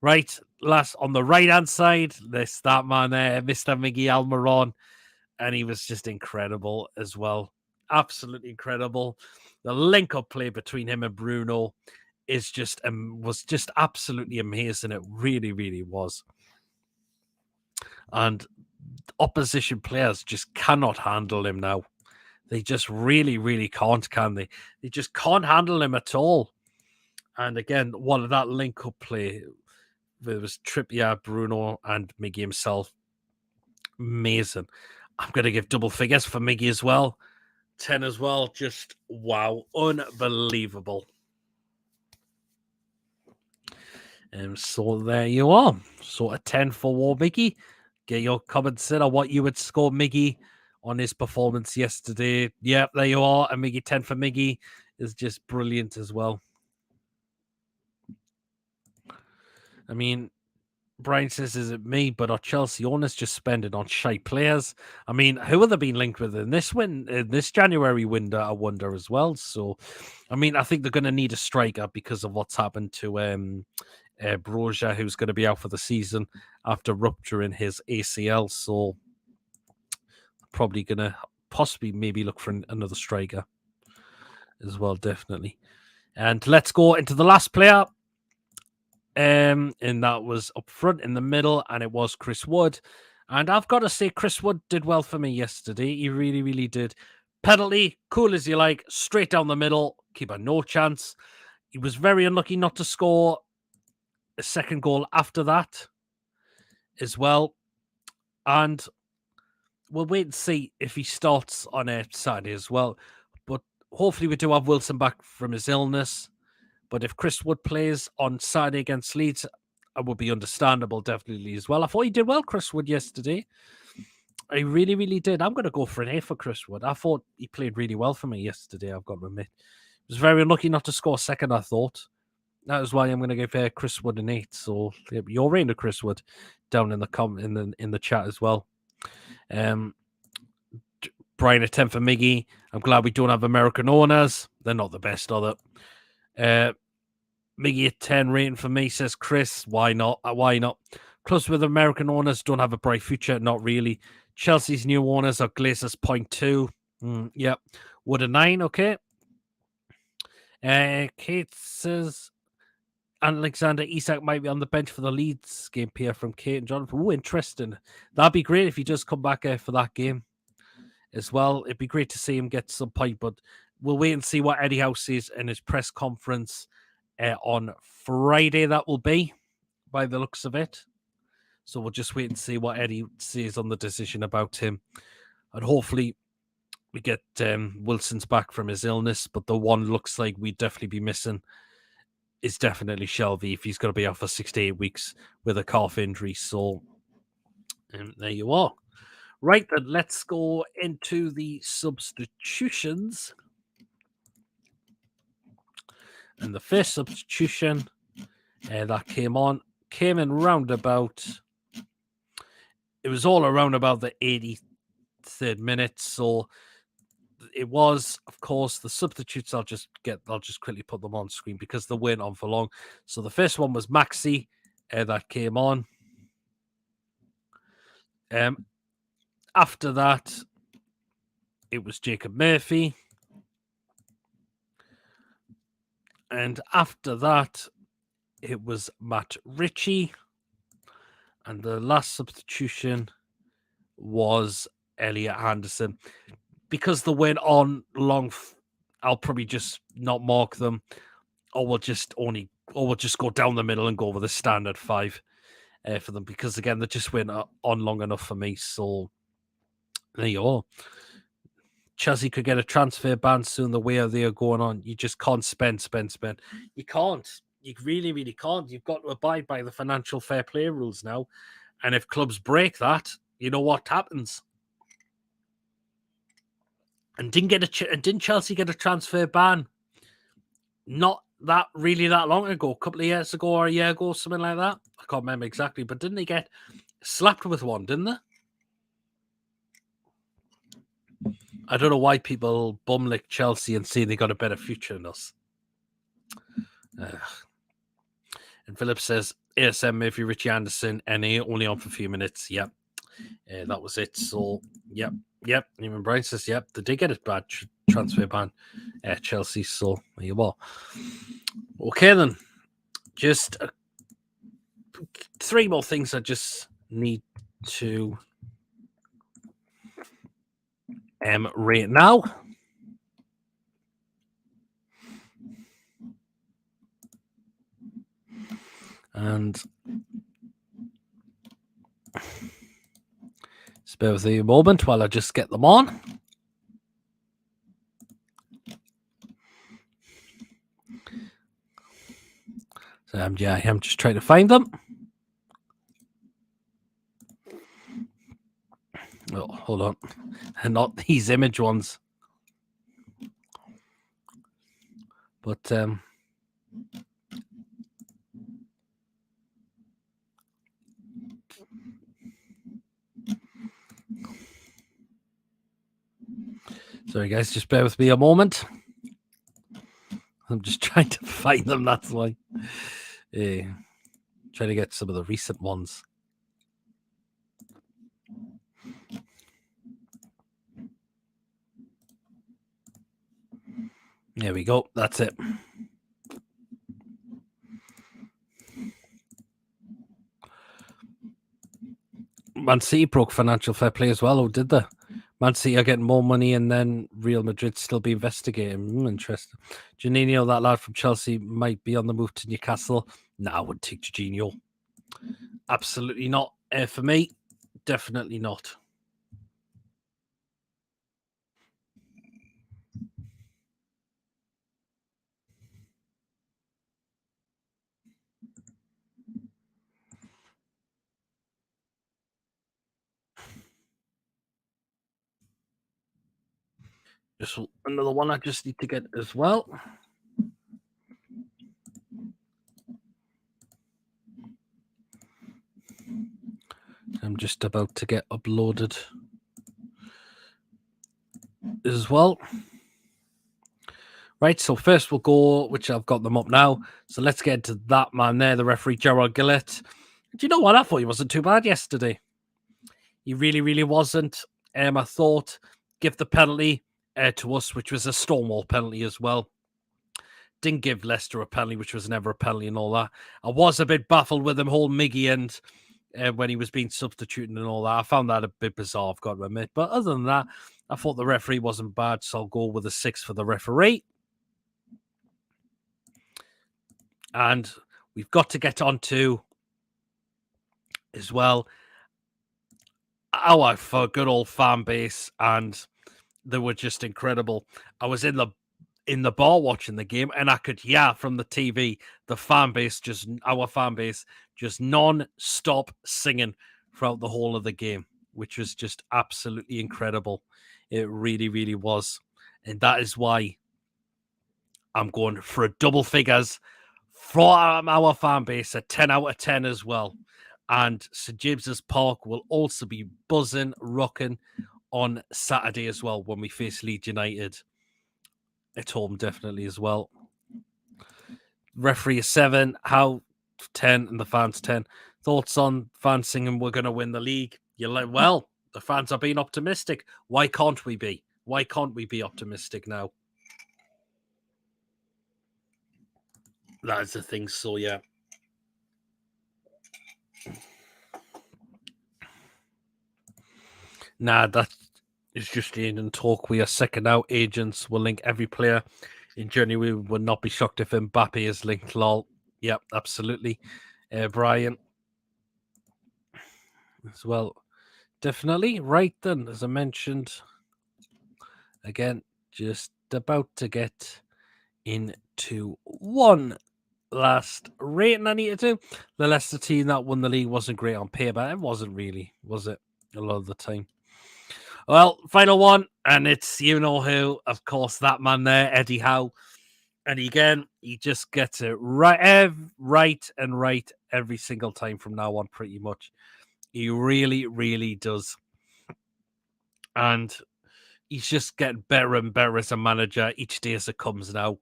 Right, last on the right-hand side, that man there, Mr. Miggy Almiron. And he was just incredible as well. Absolutely incredible. The link-up play between him and Bruno was just absolutely amazing. It really, really was. And opposition players just cannot handle him now. They just really, really can't, can they? They just can't handle him at all. And again, one of that link-up play, there was Trippier, Bruno, and Miggy himself. Amazing. I'm going to give double figures for Miggy as well. 10 as well. Just, wow. Unbelievable. So there you are. So a 10 for War Miggy. Get your comments in on what you would score Miggy on his performance yesterday. Yep, there you are. A Miggy 10 for Miggy is just brilliant as well. I mean, Brian says, is it me? But our Chelsea owners just spend it on shy players. I mean, who have they been linked with in this January window, I wonder as well. So, I mean, I think they're going to need a striker because of what's happened to Broja, who's going to be out for the season after rupturing his ACL. So, probably going to possibly maybe look for another striker as well, definitely. And let's go into the last player. And that was up front in the middle, and it was Chris Wood. And I've got to say, Chris Wood did well for me yesterday. He really, really did. Penalty, cool as you like, straight down the middle, keeper no chance. He was very unlucky not to score a second goal after that as well. And we'll wait and see if he starts on a Saturday as well. But hopefully we do have Wilson back from his illness. But if Chris Wood plays on Saturday against Leeds, it would be understandable, definitely, as well. I thought he did well, Chris Wood, yesterday. I really, really did. I'm going to go for an A for Chris Wood. I thought he played really well for me yesterday, I've got to admit. He was very unlucky not to score second, I thought. That is why I'm going to give Chris Wood an 8. So your rating of Chris Wood down in the chat as well. Brian, a 10 for Miggy. I'm glad we don't have American owners. They're not the best, are they? Miggy at 10 rating for me, says Chris. Why not? Why not? Plus, with American owners, don't have a bright future. Not really. Chelsea's new owners are Glazers 0.2. Yep. Would a 9, okay. Kate says Alexander Isak might be on the bench for the Leeds game, Pierre, from Kate and Jonathan. Oh, interesting. That'd be great if he does come back for that game as well. It'd be great to see him get some point, but we'll wait and see what Eddie Howe says in his press conference on Friday. That will be, by the looks of it. So we'll just wait and see what Eddie says on the decision about him. And hopefully we get Wilson's back from his illness, but the one looks like we'd definitely be missing is definitely Shelby if he's going to be out for 6 to 8 weeks with a calf injury. So there you are. Right, then let's go into the substitutions. And the first substitution that came in roundabout. It was all around about the 83rd minute. So it was, of course, the substitutes. I'll just quickly put them on screen because they weren't on for long. So the first one was Maxi that came on. After that, it was Jacob Murphy. And after that, it was Matt Ritchie. And the last substitution was Elliot Anderson. Because they went on long, I'll probably just not mark them. Or we'll just go down the middle and go with a standard 5 for them. Because again, they just went on long enough for me. So there you are. Chelsea could get a transfer ban soon the way they are going on. You just can't spend. You can't. You really, really can't. You've got to abide by the financial fair play rules now. And if clubs break that, you know what happens. And didn't Chelsea get a transfer ban? Not that long ago, a couple of years ago or a year ago, something like that. I can't remember exactly, but didn't they get slapped with one, didn't they? I don't know why people bumlick Chelsea and say they got a better future than us. And Philip says, ASM Murphy, Richie Anderson, NA, only on for a few minutes. Yep. That was it. So, yep. Newman Bryan says, yep, they did get a bad transfer ban at Chelsea. So, there you are. Okay, then. Just 3 more things I just need to rate now. And spare with me a moment while I just get them on. So I'm just trying to find them. Oh, hold on. And not these image ones. But sorry guys, just bear with me a moment. I'm just trying to find them, that's why. Trying to get some of the recent ones. There we go. That's it. Man City broke financial fair play as well, or did they? Man City are getting more money and then Real Madrid still be investigating. Interesting. Juninho, that lad from Chelsea, might be on the move to Newcastle. No, I wouldn't take Juninho. Absolutely not. For me, definitely not. Just another one I just need to get as well. I'm just about to get uploaded as well. Right, so first we'll go, which I've got them up now. So let's get into that man there, the referee, Gerard Gillett. Do you know what? I thought he wasn't too bad yesterday. He really, really wasn't. I thought give the penalty to us, which was a Stonewall penalty as well. Didn't give Leicester a penalty, which was never a penalty and all that. I was a bit baffled with him, whole Miggy and when he was being substituted and all that. I found that a bit bizarre, I've got to admit. But other than that, I thought the referee wasn't bad, so I'll go with a 6 for the referee. And we've got to get on to, as well, our good old fan base, and they were just incredible. I was in the bar watching the game, and I could hear from the TV our fan base just non-stop singing throughout the whole of the game, which was just absolutely incredible. It really, really was. And that is why I'm going for a double figures for our fan base, a 10 out of 10 as well. And St James's Park will also be buzzing, rocking on Saturday as well when we face Leeds United at home, definitely as well. Referee is 7, how 10, and the fans 10. Thoughts on fans singing we're going to win the league? You're like, well, the fans are being optimistic. Why can't we be? Why can't we be optimistic now? That is the thing, so yeah. Nah, that is just the Indian talk. We are second out. Agents will link every player in January. We would not be shocked if Mbappe is linked. Lol. Yep, absolutely. Brian as well. Definitely. Right then, as I mentioned, again, just about to get into one last rating I need to do. The Leicester team that won the league wasn't great on paper. It wasn't really, was it? A lot of the time. Well, final one, and it's you know who, of course, that man there, Eddie Howe. And again, he just gets it right every single time from now on, pretty much. He really, really does. And he's just getting better and better as a manager each day as it comes now.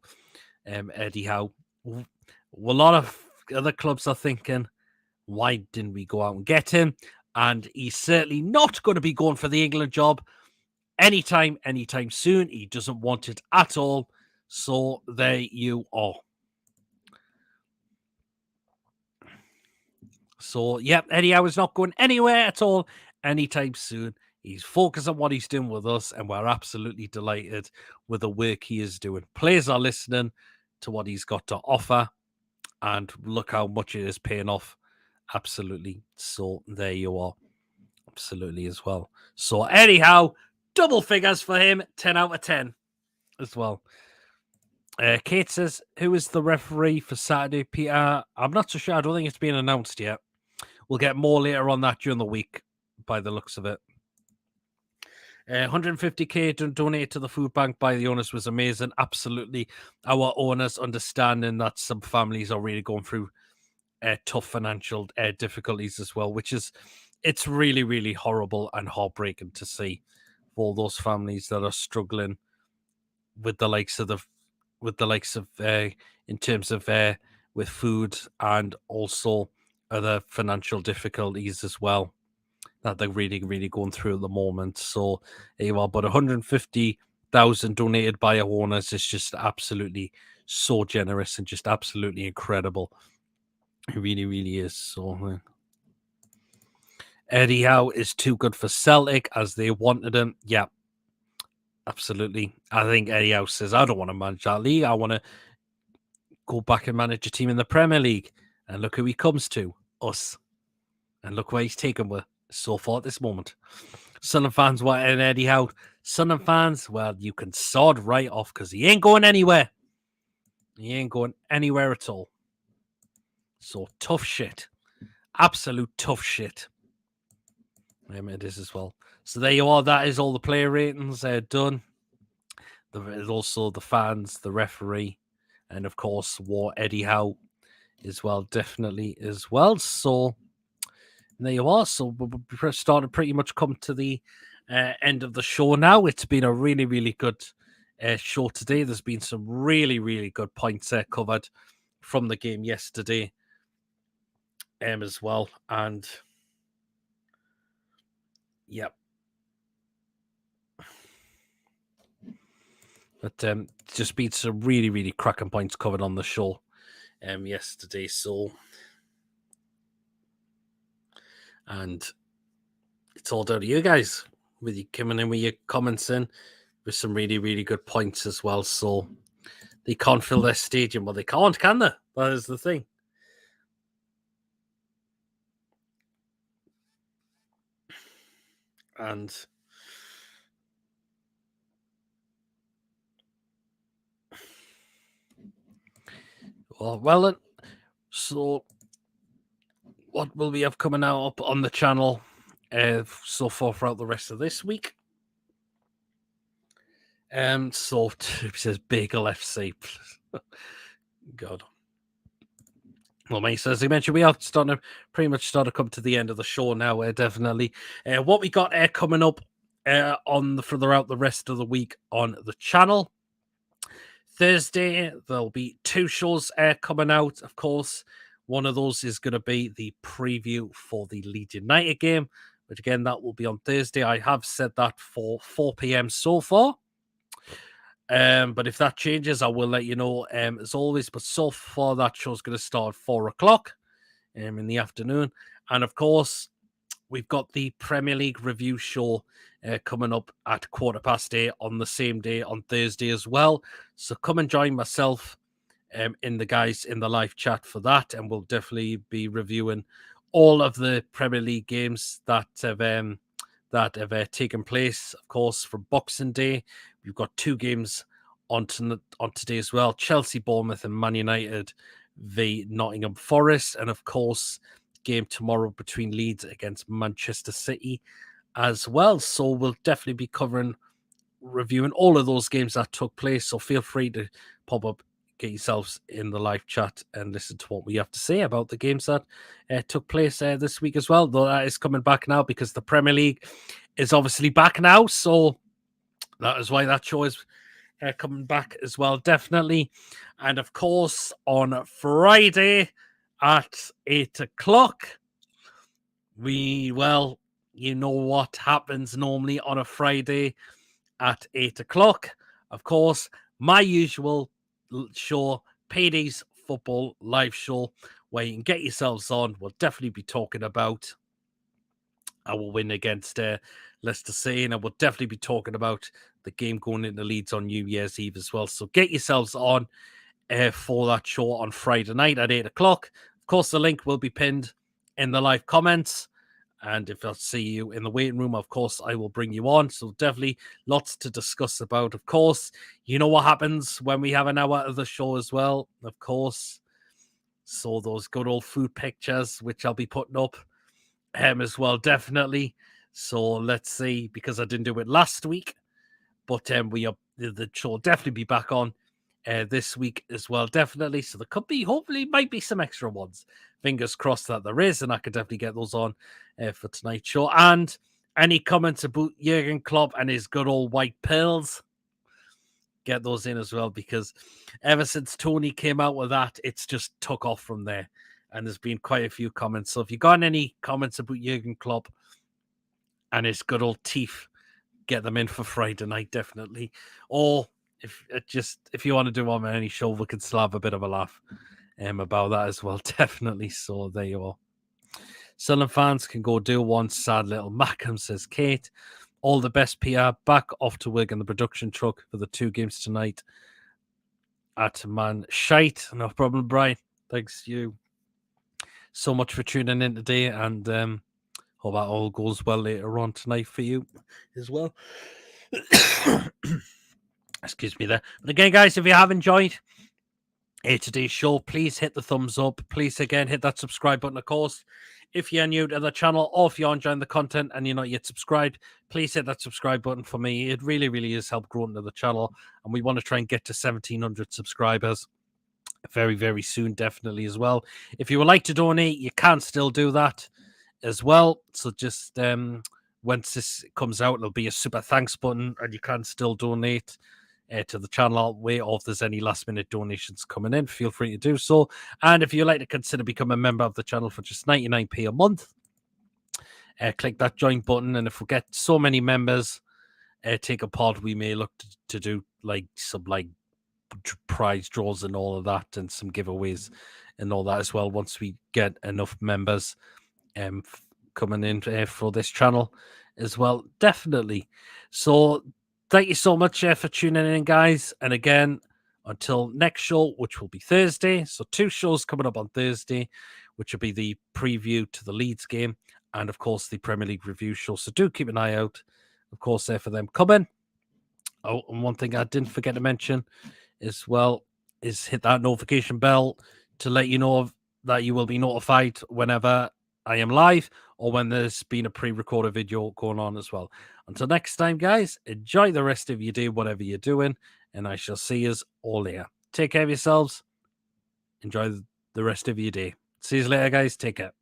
Eddie Howe. A lot of other clubs are thinking, why didn't we go out and get him? And he's certainly not going to be going for the England job anytime soon. He doesn't want it at all. So there you are. So, yep, Eddie Howe is not going anywhere at all anytime soon. He's focused on what he's doing with us, and we're absolutely delighted with the work he is doing. Players are listening to what he's got to offer, and look how much it is paying off. Absolutely. So there you are. Absolutely as well. So anyhow, double figures for him, 10 out of 10 as well. Kate says, who is the referee for Saturday, Peter? I'm not so sure. I don't think it's been announced yet. We'll get more later on that during the week by the looks of it. 150k donated to the food bank by the owners was amazing. Absolutely. Our owners understanding that some families are really going through tough financial difficulties as well, which is, it's really, really horrible and heartbreaking to see for all those families that are struggling with the likes of in terms of with food and also other financial difficulties as well that they're really, really going through at the moment. So there you are. But 150,000 donated by our owners is just absolutely so generous and just absolutely incredible. It really, really is. So Eddie Howe is too good for Celtic as they wanted him. Yeah, absolutely. I think Eddie Howe says, I don't want to manage that league. I want to go back and manage a team in the Premier League. And look who he comes to, us. And look where he's taken us so far at this moment. Sunderland fans want Eddie Howe. Sunderland fans, well, you can sod right off because he ain't going anywhere. He ain't going anywhere at all. So tough shit. Absolute tough shit. It is as well. So there you are. That is all the player ratings done. There's also the fans, the referee, and of course, Eddie Howe as well, definitely as well. So there you are. So we're starting to pretty much come to the end of the show now. It's been a really, really good show today. There's been some really, really good points covered from the game yesterday as well. And yep. But just been some really, really cracking points covered on the show yesterday. So, and it's all down to you guys with you coming in with your comments in with some really, really good points as well. So they can't fill their stadium. Well, they can't, can they? That is the thing. And well then, so what will we have coming out up on the channel so far throughout the rest of this week? So it says Bagel FC. God. Well, mate, so as I mentioned, we are pretty much starting to come to the end of the show now, definitely. What we got coming up throughout the rest of the week on the channel. Thursday, there'll be 2 shows coming out, of course. One of those is going to be the preview for the Leeds United game, but again, that will be on Thursday. I have said that for 4 p.m. so far. But if that changes, I will let you know as always. But so far, that show's going to start 4 o'clock in the afternoon. And of course, we've got the Premier League review show coming up at 8:15 on the same day on Thursday as well. So come and join myself in the live chat for that. And we'll definitely be reviewing all of the Premier League games that have taken place, of course, for Boxing Day. We've got 2 games on today as well. Chelsea, Bournemouth and Man United v Nottingham Forest. And of course, game tomorrow between Leeds against Manchester City as well. So we'll definitely be reviewing all of those games that took place. So feel free to pop up, get yourselves in the live chat and listen to what we have to say about the games that took place this week as well. Though that is coming back now because the Premier League is obviously back now. So that is why that show is coming back as well, definitely. And of course, on Friday at 8 o'clock, you know what happens normally on a Friday at 8 o'clock. Of course, my usual show, Paddy's Football Live Show, where you can get yourselves on. We'll definitely be talking about our win against Leicester City, and we'll definitely be talking about the game going into Leeds on New Year's Eve as well. So get yourselves on for that show on Friday night at 8 o'clock. Of course, the link will be pinned in the live comments. And if I see you in the waiting room, of course, I will bring you on. So definitely lots to discuss about. Of course, you know what happens when we have an hour of the show as well, of course. So those good old food pictures, which I'll be putting up as well, definitely. So let's see, because I didn't do it last week. But the show will definitely be back on this week as well, definitely. So there could be, hopefully, might be some extra ones. Fingers crossed that there is, and I could definitely get those on for tonight's show. And any comments about Jurgen Klopp and his good old white pills, get those in as well, because ever since Tony came out with that, it's just took off from there. And there's been quite a few comments. So if you got any comments about Jurgen Klopp and his good old teeth, get them in for Friday night, definitely. Or if you want to do one on any show, we can still have a bit of a laugh about that as well, definitely. So there you are. Sunderland fans can go do one. Sad little Mackham, says Kate. All the best, PR. Back off to work in the production truck for the 2 games tonight at Man Shite. No problem, Brian. Thanks you so much for tuning in today, and hope that all goes well later on tonight for you as well. Excuse me there. But again, guys, if you have enjoyed today's show, please hit the thumbs up. Please, again, hit that subscribe button, of course. If you're new to the channel or if you're enjoying the content and you're not yet subscribed, please hit that subscribe button for me. It really, really has helped grow into the channel, and we want to try and get to 1,700 subscribers very, very soon, definitely as well. If you would like to donate, you can still do that as well. So just once this comes out, there'll be a super thanks button, and you can still donate to the channel way, or if there's any last minute donations coming in, feel free to do so. And if you'd like to consider becoming a member of the channel for just 99p a month, click that join button. And if we get so many members take a pod, we may look to do like some like prize draws and all of that, and some giveaways and all that as well once we get enough members coming in for this channel as well. Definitely. So thank you so much for tuning in, guys. And again, until next show, which will be Thursday. So 2 shows coming up on Thursday, which will be the preview to the Leeds game and, of course, the Premier League review show. So do keep an eye out, of course, there for them coming. Oh, and one thing I didn't forget to mention as well is hit that notification bell to let you know that you will be notified whenever I am live or when there's been a pre-recorded video going on as well. Until next time, guys, enjoy the rest of your day, whatever you're doing, and I shall see you all later. Take care of yourselves. Enjoy the rest of your day. See you later, guys. Take care.